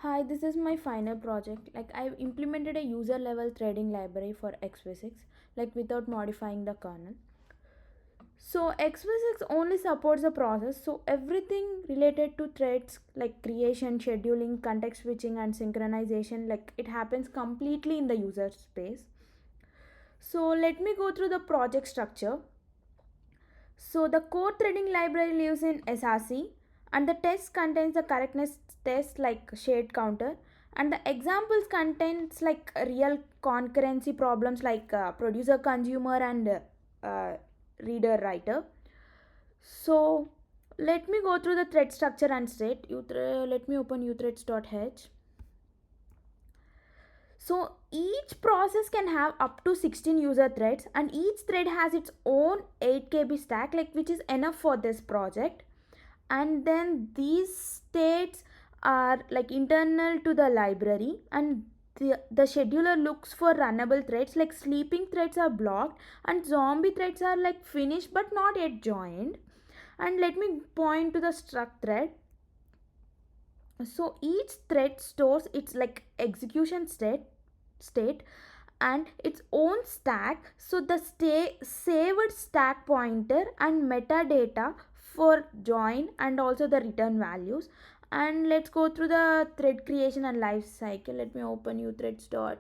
Hi, this is my final project. Like I implemented a user level threading library for xv6 like without modifying the kernel. So xv6 only supports the process, so everything related to threads like creation, scheduling, context switching and synchronization, like it happens completely in the user space. So let me go through the project structure. So the core threading library lives in SRC and the test contains the correctness test like shade counter, and the examples contains like real concurrency problems like producer consumer and reader writer. So let me go through the thread structure and state. Let me open uthreads.h. So each process can have up to 16 user threads and each thread has its own 8 KB stack like which is enough for this project. And then these states are like internal to the library, and the scheduler looks for runnable threads like sleeping threads are blocked and zombie threads are like finished but not yet joined. And let me point to the struct thread. So each thread stores its like execution state and its own stack, so the saved stack pointer and metadata for join and also the return values. And let's go through the thread creation and life cycle. Let me open uthreads.c.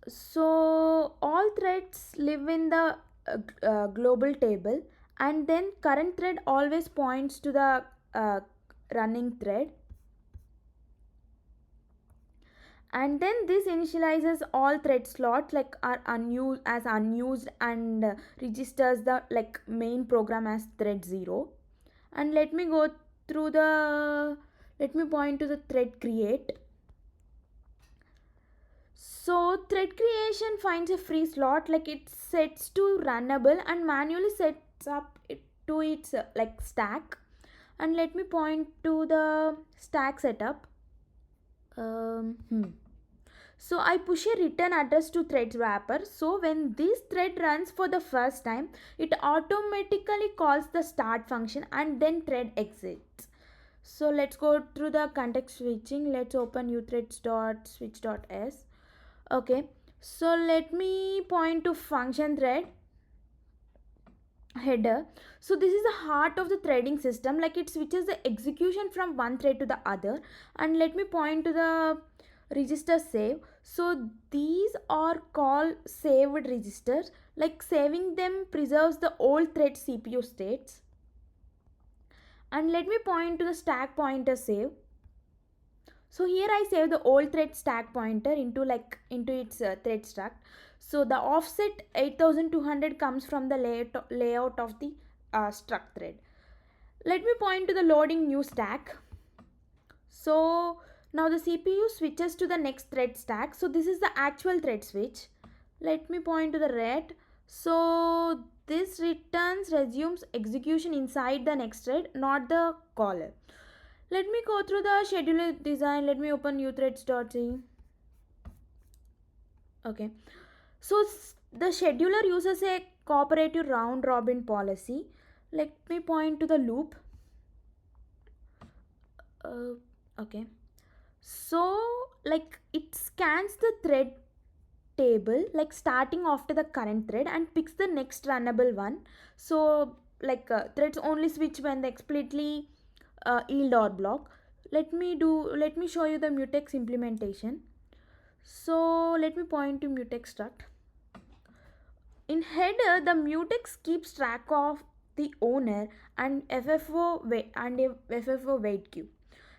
So all threads live in the global table, and then current thread always points to the running thread, and then this initializes all thread slots like are unused and registers the like main program as thread 0. And through the let me point to the thread create. So thread creation finds a free slot like it sets to runnable and manually sets up it to its like stack. And let me point to the stack setup. um, hmm. So I push a return address to thread wrapper. So when this thread runs for the first time, it automatically calls the start function and then thread exits. So let's go through the context switching. Let's open uthreads.switch.s. Okay. So let me point to function thread header. So this is the heart of the threading system, like it switches the execution from one thread to the other. And let me point to the register save. So these are called saved registers, like saving them preserves the old thread CPU states. And let me point to the stack pointer save. So here I save the old thread stack pointer into its thread struct. So the offset 8200 comes from the layout of the struct thread. Let me point to the loading new stack. So now the CPU switches to the next thread stack. So this is the actual thread switch. Let me point to the red. So this resumes execution inside the next thread, not the caller. Let me go through the scheduler design. Let me open uthreads.c. Okay. So the scheduler uses a cooperative round robin policy. Let me point to the loop. Uh, okay. So like it scans the thread table like starting after the current thread and picks the next runnable one. So threads only switch when they explicitly yield or block. Let me show you the mutex implementation. So let me point to mutex struct. In header, the mutex keeps track of the owner and FFO wait queue.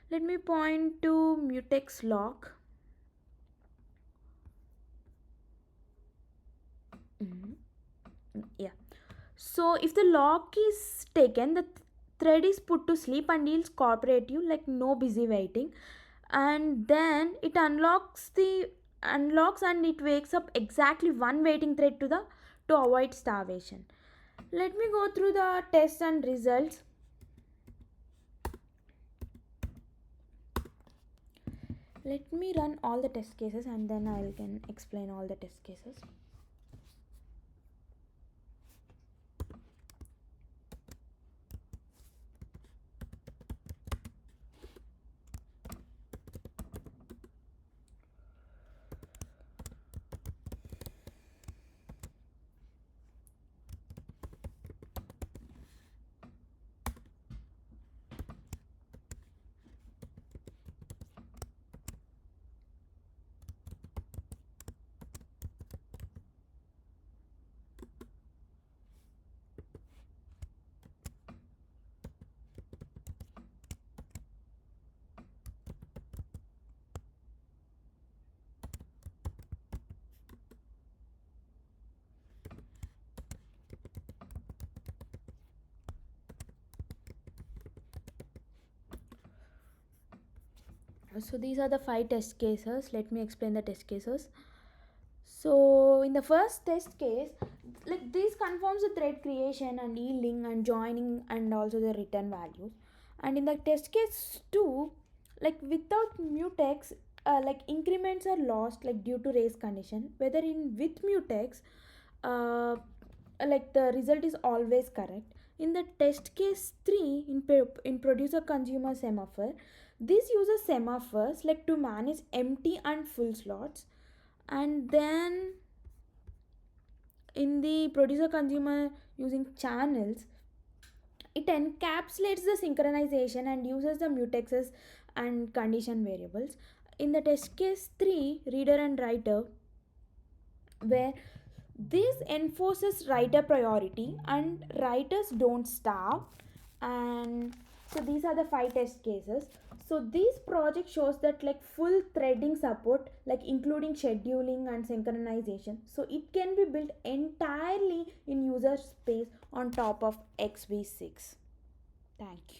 Let me point to mutex lock. Mhm. Yeah. So if the lock is taken, the thread is put to sleep and yields cooperative like no busy waiting. And then it unlocks and it wakes up exactly one waiting thread to avoid starvation. Let me go through the tests and results. Let me run all the test cases and then I can explain all the test cases. So these are the 5 test cases. Let me explain the test cases. So in the first test case, like this confirms the thread creation and yielding and joining and also the return values. And in the test case 2, like without mutex, like increments are lost like due to race condition. Whether in with mutex, uh, like the result is always correct. In the test case 3, in producer consumer semaphore, this uses semaphores like to manage empty and full slots. And then in the producer consumer using channels, it encapsulates the synchronization and uses the mutexes and condition variables. In the test case 3, reader and writer, where this enforces writer priority and writers don't starve. And so these are the 5 test cases. So this project shows that like full threading support, like including scheduling and synchronization, so it can be built entirely in user space on top of xv6. Thank you.